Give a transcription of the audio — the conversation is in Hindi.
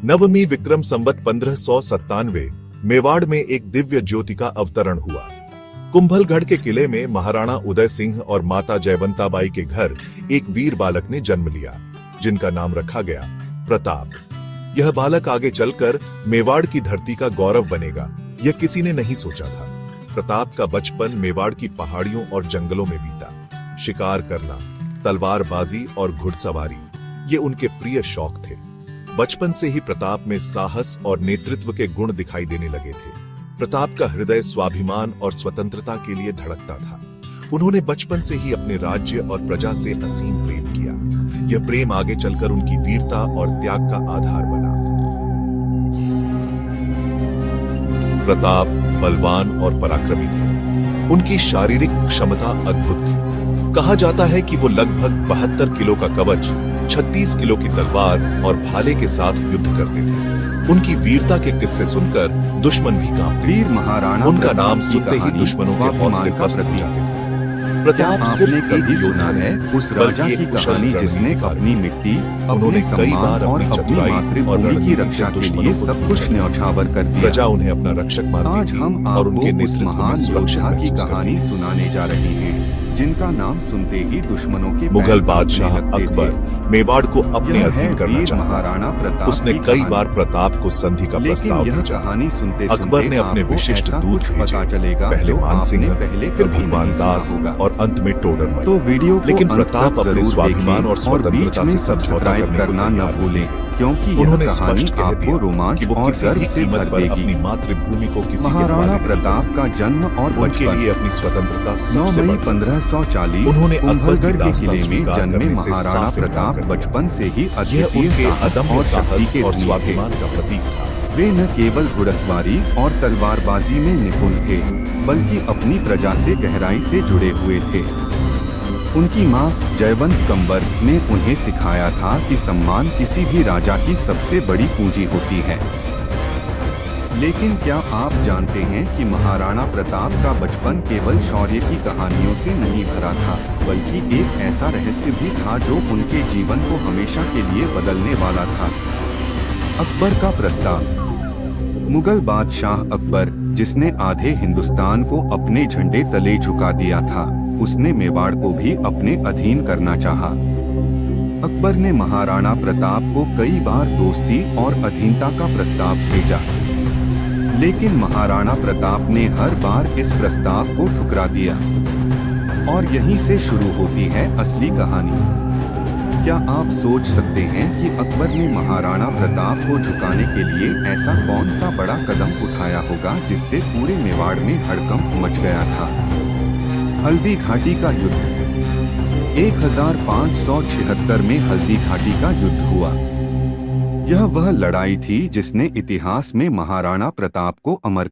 नवमी विक्रम संवत 1597 मेवाड़ में एक दिव्य ज्योति का अवतरण हुआ। कुंभलगढ़ के किले में महाराणा उदय सिंह और माता जयवंताबाई के घर एक वीर बालक ने जन्म लिया, जिनका नाम रखा गया प्रताप। यह बालक आगे चलकर मेवाड़ की धरती का गौरव बनेगा, यह किसी ने नहीं सोचा था। प्रताप का बचपन मेवाड़ की पहाड़ियों और जंगलों में बीता। शिकार करना, तलवारबाजी और घुड़सवारी ये उनके प्रिय शौक थे। बचपन से ही प्रताप में साहस और नेतृत्व के गुण दिखाई देने लगे थे। प्रताप का हृदय स्वाभिमान और स्वतंत्रता के लिए धड़कता था। उन्होंने बचपन से ही अपने राज्य और प्रजा से असीम प्रेम किया। यह प्रेम आगे चलकर उनकी वीरता और त्याग का आधार बना। प्रताप बलवान और पराक्रमी थे। उनकी शारीरिक क्षमता अद्भुत थी। कहा जाता है कि वो लगभग 72 किलो का कवच, 36 किलो की तलवार और भाले के साथ युद्ध करते थे। उनकी वीरता के किस्से सुनकर दुश्मन भी कांपते। वीर महाराणा उनका नाम सुनते ही दुश्मनों के हौसले पस्त हो जाते थे। प्रताप सिर्फ एक योद्धा है उस राजा की कहानी जिसने अपनी मिट्टी, अपने सम्मान और अपनी मातृभूमि की रक्षा के लिए सब कुछ न्यौछावर कर दिया। प्रजा उन्हें अपना रक्षक मानती आज थी हम और उनके आपको उस नेतृत्व में महान सुरक्षित योद्धा की महसूस कहानी करते थे। सुनाने जा रहे हैं, जिनका नाम सुनते ही दुश्मनों के मुगल पैर बादशाह कांपने लगते अकबर थे। मेवाड़ को अपने यह अधीन है करना वीर चाहता। महाराणा प्रताप उसने की कई कहानी। बार प्रताप को संधि का लेकिन प्रस्ताव यह भेजा। कहानी सुनते अकबर ने अपने आपको विशिष्ट ऐसा दूत कुछ भेजे, पता चलेगा पहले जो मान सिंह, आपने पहले फिर कभी भगवान नहीं दास सुना होगा। और अंत में टोडरमल। तो वीडियो को लेकिन अंत प्रताप तक अपने जरूर स्वाभिमान देखें और स्वतंत्रता बीच से में समझौता सब्सक्राइब करने को करना न तैयार भूलें, नहीं। क्योंकि यह उन्होंने कहानी स्पष्ट कह आपको दिया रोमांच कि वो और किसी गर्व भी से कीमत भर पर देगी। अपनी मातृभूमि को किसी के महाराणा हवाले नहीं प्रताप का जन्म और करेंगे। उनके बचपन लिए अपनी स्वतंत्रता 9 सबसे मई बड़ी। 1540 उन्होंने अकबर की कुंभलगढ़ के दास्तां किले में स्वीकार जन्मे करने से महाराणा साफ इनकार प्रताप कर दिया। बचपन से ही यह अद्वितीय उनके साहस अदम्य और शक्ति साहस के और धनी थे। स्वाभिमान का प्रतीक था। वे न केवल घुड़सवारी और तलवारबाजी में निपुण थे, बल्कि अपनी प्रजा से गहराई से जुड़े हुए थे। उनकी मां जयवंत कंवर ने उन्हें सिखाया था कि सम्मान किसी भी राजा की सबसे बड़ी पूंजी होती है। लेकिन क्या आप जानते हैं कि महाराणा प्रताप का बचपन केवल शौर्य की कहानियों से नहीं भरा था, बल्कि एक ऐसा रहस्य भी था जो उनके जीवन को हमेशा के लिए बदलने वाला था। अकबर का प्रस्ताव। मुगल बादशाह अकबर, जिसने आधे हिंदुस्तान को अपने झंडे तले झुका दिया था, उसने मेवाड़ को भी अपने अधीन करना चाहा। अकबर ने महाराणा प्रताप को कई बार दोस्ती और अधीनता का प्रस्ताव भेजा, लेकिन महाराणा प्रताप ने हर बार इस प्रस्ताव को ठुकरा दिया। और यहीं से शुरू होती है असली कहानी। क्या आप सोच सकते हैं कि अकबर ने महाराणा प्रताप को झुकाने के लिए ऐसा कौन सा बड़ा कदम उठाया होगा जिससे पूरे मेवाड़ में हड़कंप मच गया था? हल्दी घाटी का युद्ध। 1576 में हल्दी घाटी का युद्ध हुआ। यह वह लड़ाई थी जिसने इतिहास में महाराणा प्रताप को अमर